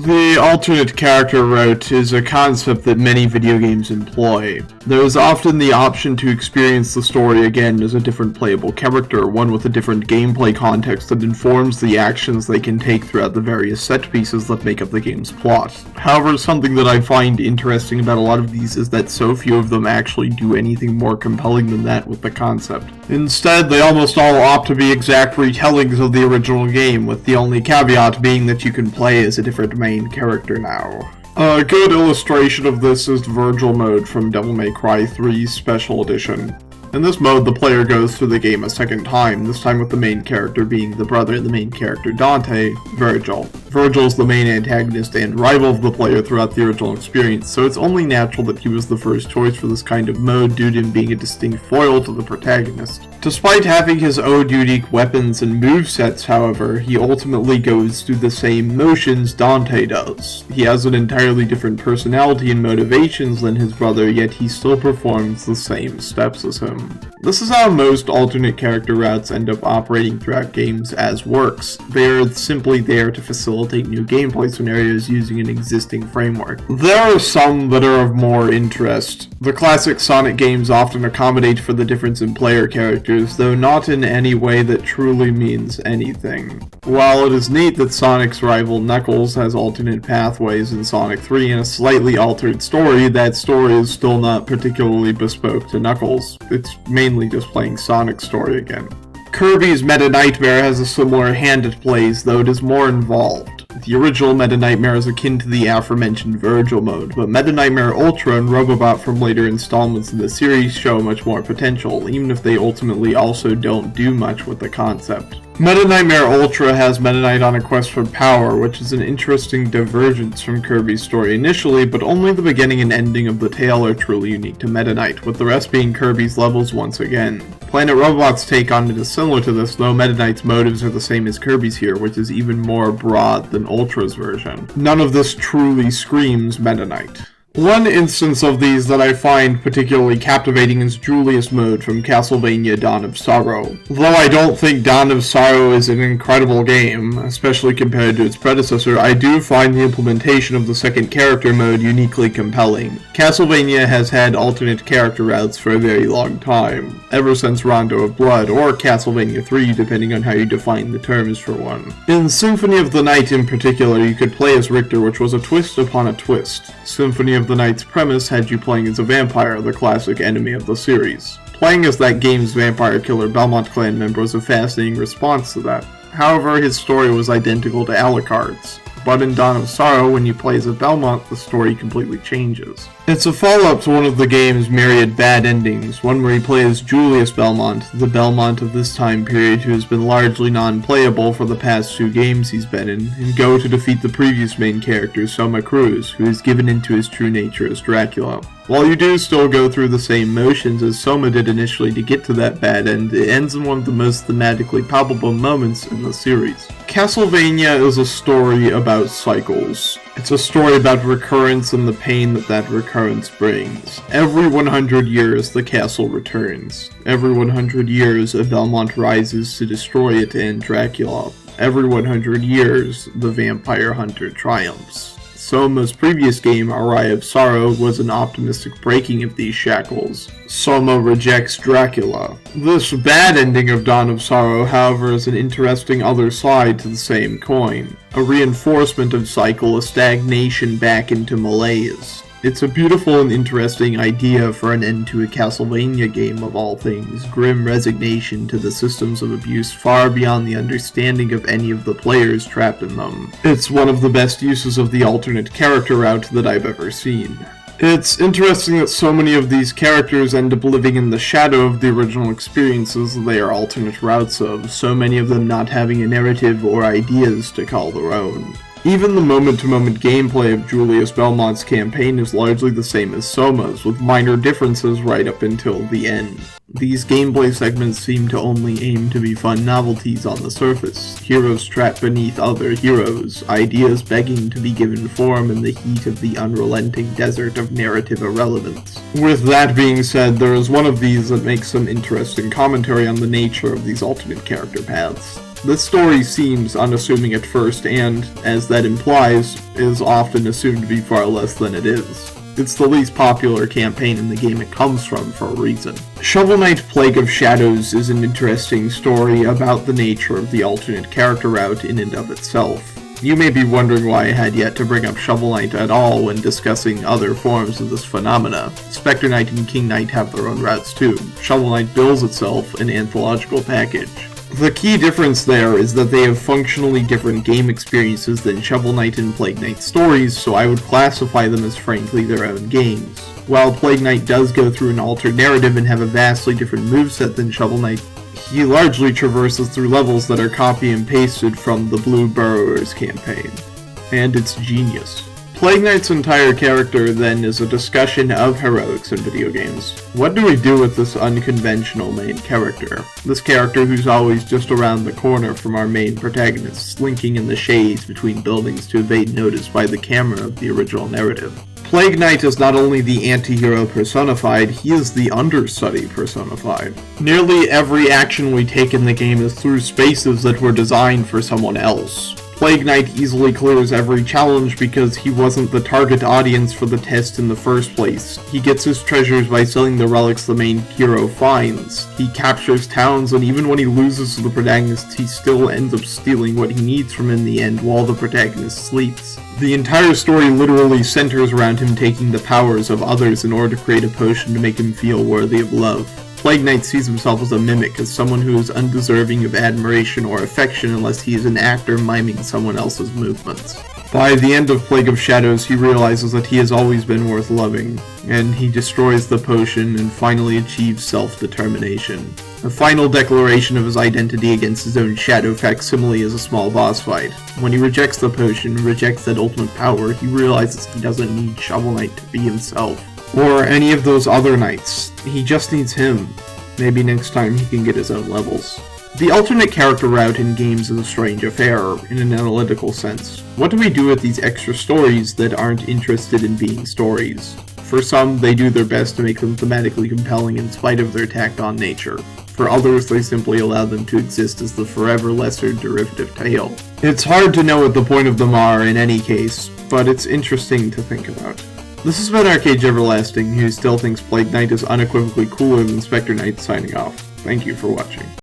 The alternate character route is a concept that many video games employ. There is often the option to experience the story again as a different playable character, one with a different gameplay context that informs the actions they can take throughout the various set pieces that make up the game's plot. However, something that I find interesting about a lot of these is that so few of them actually do anything more compelling than that with the concept. Instead, they almost all opt to be exact retellings of the original game, with the only caveat being that you can play as a different main character now. A good illustration of this is Virgil mode from Devil May Cry 3's Special Edition. In this mode, the player goes through the game a second time, this time with the main character being the brother of the main character Dante, Virgil. Virgil is the main antagonist and rival of the player throughout the original experience, so it's only natural that he was the first choice for this kind of mode due to him being a distinct foil to the protagonist. Despite having his own unique weapons and movesets, however, he ultimately goes through the same motions Dante does. He has an entirely different personality and motivations than his brother, yet he still performs the same steps as him. This is how most alternate character routes end up operating throughout games as works. They are simply there to facilitate new gameplay scenarios using an existing framework. There are some that are of more interest. The classic Sonic games often accommodate for the difference in player characters, though not in any way that truly means anything. While it is neat that Sonic's rival Knuckles has alternate pathways in Sonic 3 and a slightly altered story, that story is still not particularly bespoke to Knuckles. It's mainly just playing Sonic's story again. Kirby's Meta Nightmare has a similar hand it plays, though it is more involved. The original Meta Nightmare is akin to the aforementioned Virgil mode, but Meta Nightmare Ultra and Robobot from later installments in the series show much more potential, even if they ultimately also don't do much with the concept. Meta Nightmare Ultra has Meta Knight on a quest for power, which is an interesting divergence from Kirby's story initially, but only the beginning and ending of the tale are truly unique to Meta Knight, with the rest being Kirby's levels once again. Planet Robot's take on it is similar to this, though Meta Knight's motives are the same as Kirby's here, which is even more broad than Ultra's version. None of this truly screams Meta Knight. One instance of these that I find particularly captivating is Julius mode from Castlevania Dawn of Sorrow. Though I don't think Dawn of Sorrow is an incredible game, especially compared to its predecessor, I do find the implementation of the second character mode uniquely compelling. Castlevania has had alternate character routes for a very long time, ever since Rondo of Blood, or Castlevania 3 depending on how you define the terms for one. In Symphony of the Night in particular, you could play as Richter, which was a twist upon a twist. Symphony of the Night's premise had you playing as a vampire, the classic enemy of the series. Playing as that game's vampire killer Belmont clan member was a fascinating response to that. However, his story was identical to Alucard's. But in Dawn of Sorrow, when you play as a Belmont, the story completely changes. It's a follow-up to one of the game's myriad bad endings, one where you play as Julius Belmont, the Belmont of this time period who has been largely non-playable for the past 2 games he's been in, and go to defeat the previous main character, Soma Cruz, who is given into his true nature as Dracula. While you do still go through the same motions as Soma did initially to get to that bad end, it ends in one of the most thematically palpable moments in the series. Castlevania is a story about cycles. It's a story about recurrence and the pain that recurrence brings. Every 100 years, the castle returns. Every 100 years, a Belmont rises to destroy it and Dracula. Every 100 years, the vampire hunter triumphs. Soma's previous game, Aria of Sorrow, was an optimistic breaking of these shackles. Soma rejects Dracula. This bad ending of Dawn of Sorrow, however, is an interesting other side to the same coin. A reinforcement of cycle, a stagnation back into malaise. It's a beautiful and interesting idea for an end to a Castlevania game of all things, grim resignation to the systems of abuse far beyond the understanding of any of the players trapped in them. It's one of the best uses of the alternate character route that I've ever seen. It's interesting that so many of these characters end up living in the shadow of the original experiences they are alternate routes of, so many of them not having a narrative or ideas to call their own. Even the moment-to-moment gameplay of Julius Belmont's campaign is largely the same as Soma's, with minor differences right up until the end. These gameplay segments seem to only aim to be fun novelties on the surface, heroes trapped beneath other heroes, ideas begging to be given form in the heat of the unrelenting desert of narrative irrelevance. With that being said, there is one of these that makes some interesting commentary on the nature of these alternate character paths. This story seems unassuming at first and, as that implies, is often assumed to be far less than it is. It's the least popular campaign in the game it comes from for a reason. Shovel Knight Plague of Shadows is an interesting story about the nature of the alternate character route in and of itself. You may be wondering why I had yet to bring up Shovel Knight at all when discussing other forms of this phenomena. Specter Knight and King Knight have their own routes too. Shovel Knight bills itself an anthological package. The key difference there is that they have functionally different game experiences than Shovel Knight and Plague Knight stories, so I would classify them as frankly their own games. While Plague Knight does go through an altered narrative and have a vastly different moveset than Shovel Knight, he largely traverses through levels that are copy and pasted from the Blue Burrowers campaign. And it's genius. Plague Knight's entire character, then, is a discussion of heroics in video games. What do we do with this unconventional main character? This character who's always just around the corner from our main protagonist, slinking in the shades between buildings to evade notice by the camera of the original narrative. Plague Knight is not only the anti-hero personified, he is the understudy personified. Nearly every action we take in the game is through spaces that were designed for someone else. Plague Knight easily clears every challenge because he wasn't the target audience for the test in the first place. He gets his treasures by selling the relics the main hero finds. He captures towns, and even when he loses to the protagonist, he still ends up stealing what he needs from him in the end while the protagonist sleeps. The entire story literally centers around him taking the powers of others in order to create a potion to make him feel worthy of love. Plague Knight sees himself as a mimic, as someone who is undeserving of admiration or affection unless he is an actor miming someone else's movements. By the end of Plague of Shadows, he realizes that he has always been worth loving, and he destroys the potion and finally achieves self-determination. The final declaration of his identity against his own shadow facsimile is a small boss fight. When he rejects the potion, rejects that ultimate power, he realizes he doesn't need Shovel Knight to be himself. Or any of those other knights. He just needs him. Maybe next time he can get his own levels. The alternate character route in games is a strange affair, in an analytical sense. What do we do with these extra stories that aren't interested in being stories? For some, they do their best to make them thematically compelling in spite of their tacked-on nature. For others, they simply allow them to exist as the forever lesser derivative tale. It's hard to know what the point of them are in any case, but it's interesting to think about. This has been Arcade Everlasting, who still thinks Plague Knight is unequivocally cooler than Specter Knight, signing off. Thank you for watching.